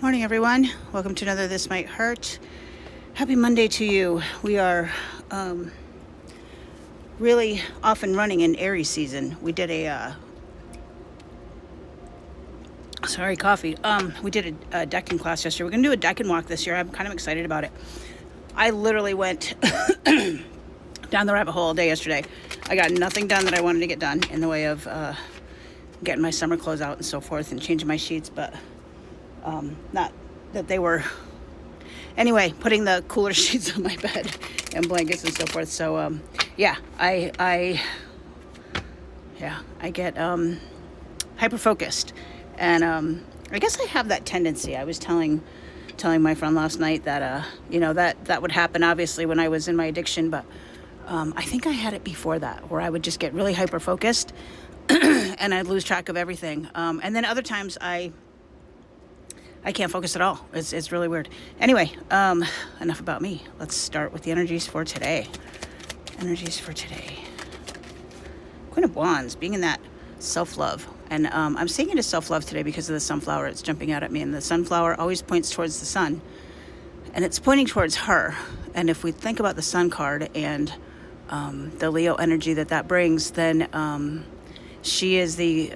Morning, everyone. Welcome to another This Might Hurt. Happy Monday to you. We are really off and running in Aries season. We did we did a decking class yesterday. We're going to do a decking walk this year. I'm kind of excited about it. I literally went down the rabbit hole all day yesterday. I got nothing done that I wanted to get done in the way of getting my summer clothes out and so forth and changing my sheets, but not that they were... Anyway, putting the cooler sheets on my bed and blankets and so forth. So, I get hyper focused, and I guess I have that tendency. I was telling my friend last night that that would happen obviously when I was in my addiction, but I think I had it before that, where I would just get really hyper focused and I'd lose track of everything. And then other times I can't focus at all. It's really weird. Anyway, enough about me. Let's start with the energies for today. Queen of Wands, being in that self-love. And I'm seeing it as self-love today because of the sunflower. It's jumping out at me. And the sunflower always points towards the sun. And it's pointing towards her. And if we think about the sun card and the Leo energy that brings, then she is the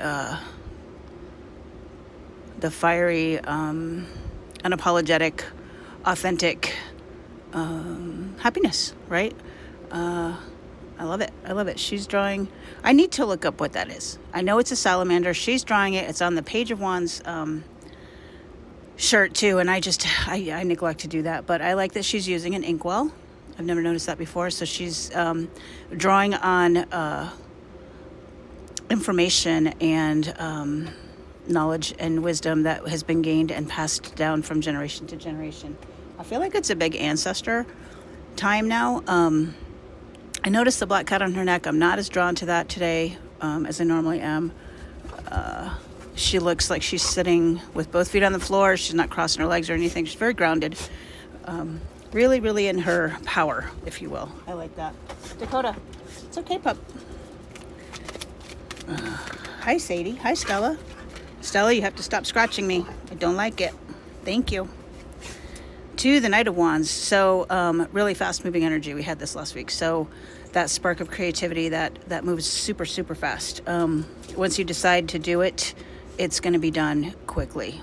fiery, unapologetic, authentic happiness, right? I love it. She's drawing... I need to look up what that is. I know it's a salamander. She's drawing it. It's on the Page of Wands shirt, too, and I neglect to do that. But I like that she's using an inkwell. I've never noticed that before. So she's drawing on information and... knowledge and wisdom that has been gained and passed down from generation to generation. I feel like it's a big ancestor time now. I noticed the black cat on her neck. I'm not as drawn to that today as I normally am. She looks like she's sitting with both feet on the floor. She's not crossing her legs or anything. She's very grounded. Really, really in her power, if you will. I like that. Dakota, it's okay, pup. Hi, Sadie. Hi, Stella. Stella, you have to stop scratching me. I don't like it. Thank you. To the Knight of Wands. So, really fast-moving energy. We had this last week. So, that spark of creativity that moves super, super fast. Once you decide to do it, it's going to be done quickly.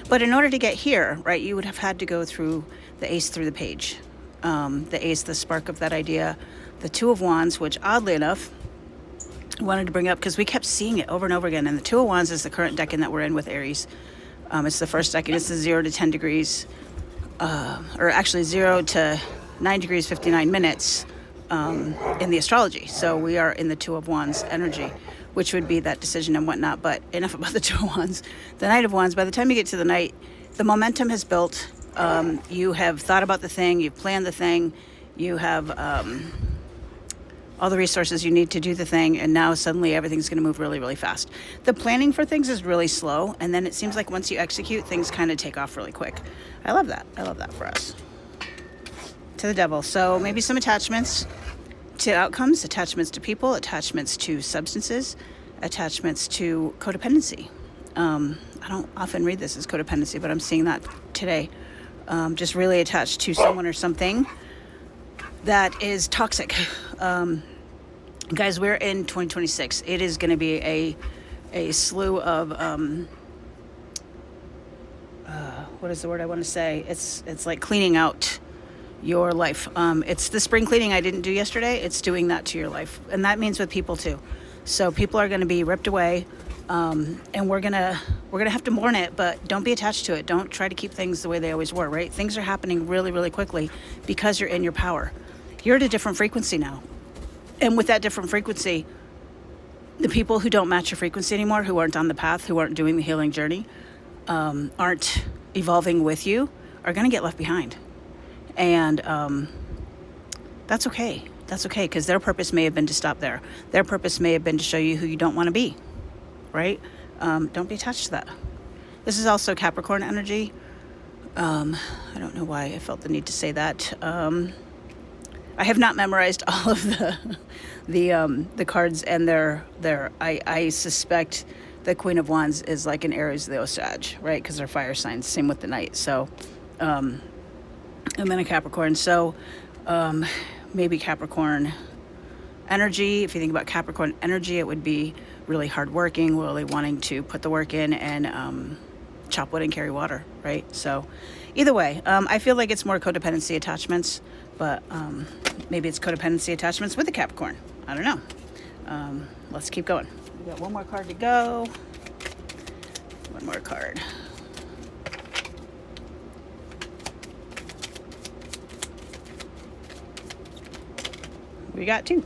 But in order to get here, right, you would have had to go through the Ace through the Page. The Ace, the spark of that idea. The Two of Wands, which oddly enough... wanted to bring up because we kept seeing it over and over again. And the Two of Wands is the current decan that we're in with Aries. It's the first decan. It's the 0 to 10 degrees, or actually 0 to 9 degrees 59 minutes in the astrology. So we are in the Two of Wands energy, which would be that decision and whatnot. But enough about the Two of Wands. The Knight of Wands, by the time you get to the Knight, the momentum has built. You have thought about the thing. You've planned the thing. You have... all the resources you need to do the thing, and now suddenly everything's going to move really, really fast. The planning for things is really slow, and then it seems like once you execute, things kind of take off really quick. I love that for us. To the Devil. So maybe some attachments to outcomes, attachments to people, attachments to substances, attachments to codependency. I don't often read this as codependency, but I'm seeing that today. Just really attached to someone or something that is toxic. Guys, we're in 2026. It is going to be a slew of what is the word I want to say? It's like cleaning out your life. It's the spring cleaning I didn't do yesterday. It's doing that to your life, and that means with people too. So people are going to be ripped away, and we're gonna have to mourn it. But don't be attached to it. Don't try to keep things the way they always were. Right? Things are happening really, really quickly because you're in your power. You're at a different frequency now. And with that different frequency, the people who don't match your frequency anymore, who aren't on the path, who aren't doing the healing journey, aren't evolving with you, are going to get left behind. And that's okay. That's okay, because their purpose may have been to stop there. Their purpose may have been to show you who you don't want to be, right? Don't be attached to that. This is also Capricorn energy. I don't know why I felt the need to say that. I have not memorized all of the cards and their I suspect the Queen of Wands is like an Aries, Leo, Sag, right? Because they're fire signs. Same with the Knight. So, and then a Capricorn. So, maybe Capricorn energy. If you think about Capricorn energy, it would be really hardworking, really wanting to put the work in and chop wood and carry water, right? So either way, I feel like it's more codependency attachments, but maybe it's codependency attachments with a Capricorn. I don't know. Let's keep going. We got one more card to go. One more card. We got two.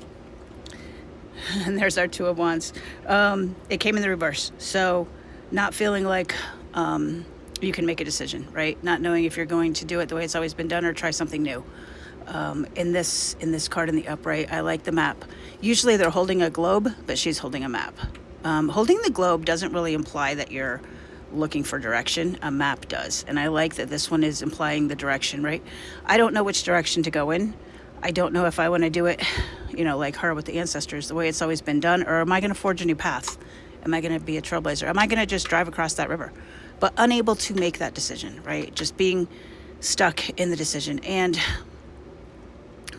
And there's our Two of Wands. It came in the reverse. So not feeling like you can make a decision, right? Not knowing if you're going to do it the way it's always been done or try something new. In this card in the upright, I like the map. Usually they're holding a globe, but she's holding a map. Holding the globe doesn't really imply that you're looking for direction. A map does. And I like that this one is implying the direction, right? I don't know which direction to go in. I don't know if I want to do it, like her with the ancestors, the way it's always been done, or am I going to forge a new path? Am I going to be a trailblazer? Am I going to just drive across that river? But unable to make that decision, right? Just being stuck in the decision. And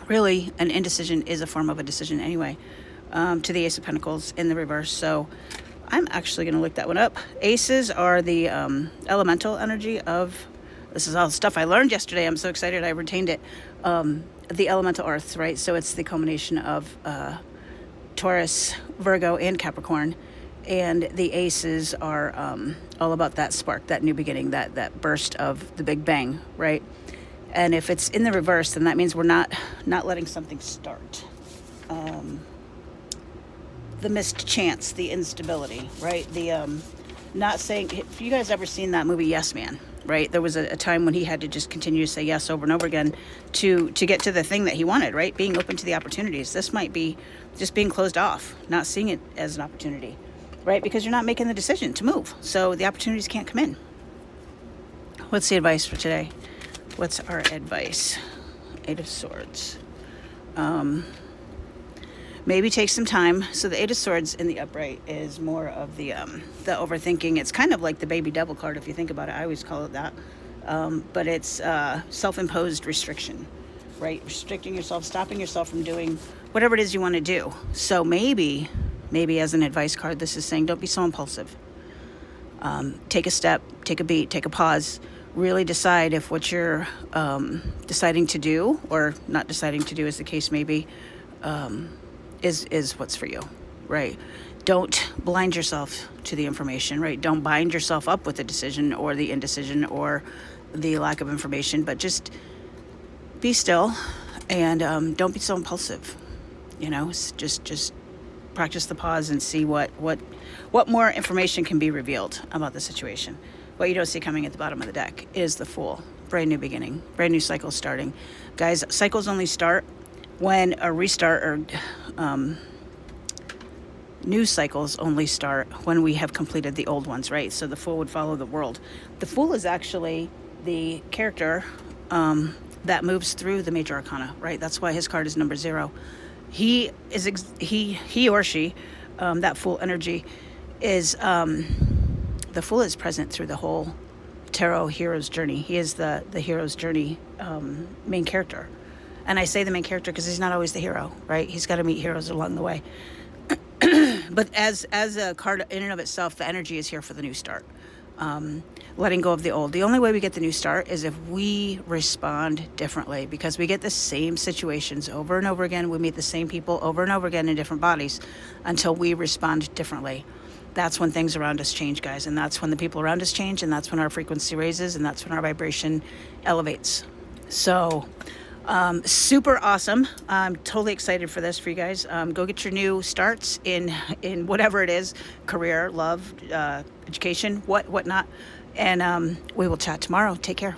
really, an indecision is a form of a decision anyway, to the Ace of Pentacles in the reverse. So I'm actually going to look that one up. Aces are the elemental energy of, this is all stuff I learned yesterday. I'm so excited I retained it. The elemental earths, right? So it's the combination of Taurus, Virgo, and Capricorn. And the aces are all about that spark, that new beginning, that burst of the Big Bang, right? And if it's in the reverse, then that means we're not letting something start. The missed chance, the instability, right? The not saying, if you guys ever seen that movie Yes Man, right? There was a time when he had to just continue to say yes over and over again to get to the thing that he wanted, right? Being open to the opportunities. This might be just being closed off, not seeing it as an opportunity, right? Because you're not making the decision to move. So the opportunities can't come in. What's the advice for today? What's our advice? Eight of Swords. Maybe take some time. So the Eight of Swords in the upright is more of the overthinking. It's kind of like the baby devil card if you think about it. I always call it that. But it's self-imposed restriction, right? Restricting yourself, stopping yourself from doing whatever it is you want to do. So maybe as an advice card, this is saying don't be so impulsive. Take a step, take a beat, take a pause. Really decide if what you're deciding to do or not deciding to do, as the case may be, is what's for you, right? Don't blind yourself to the information, right? Don't bind yourself up with the decision or the indecision or the lack of information, but just be still and don't be so impulsive. Just practice the pause and see what more information can be revealed about the situation. What you don't see coming at the bottom of the deck is the Fool. Brand new beginning, brand new cycle starting. Guys, cycles only start when a restart or new cycles only start when we have completed the old ones, right? So the Fool would follow the world. The Fool is actually the character that moves through the major arcana, right? That's why his card is number 0. He or she, that Fool energy is, the Fool is present through the whole tarot hero's journey. He is the hero's journey main character. And I say the main character because he's not always the hero, right? He's got to meet heroes along the way. But as a card in and of itself, the energy is here for the new start. Letting go of the old. The only way we get the new start is if we respond differently, because we get the same situations over and over again. We meet the same people over and over again in different bodies until we respond differently. That's when things around us change, guys. And that's when the people around us change. And that's when our frequency raises. And that's when our vibration elevates. So super awesome. I'm totally excited for this for you guys. Go get your new starts in whatever it is, career, love, education, whatnot. And we will chat tomorrow. Take care.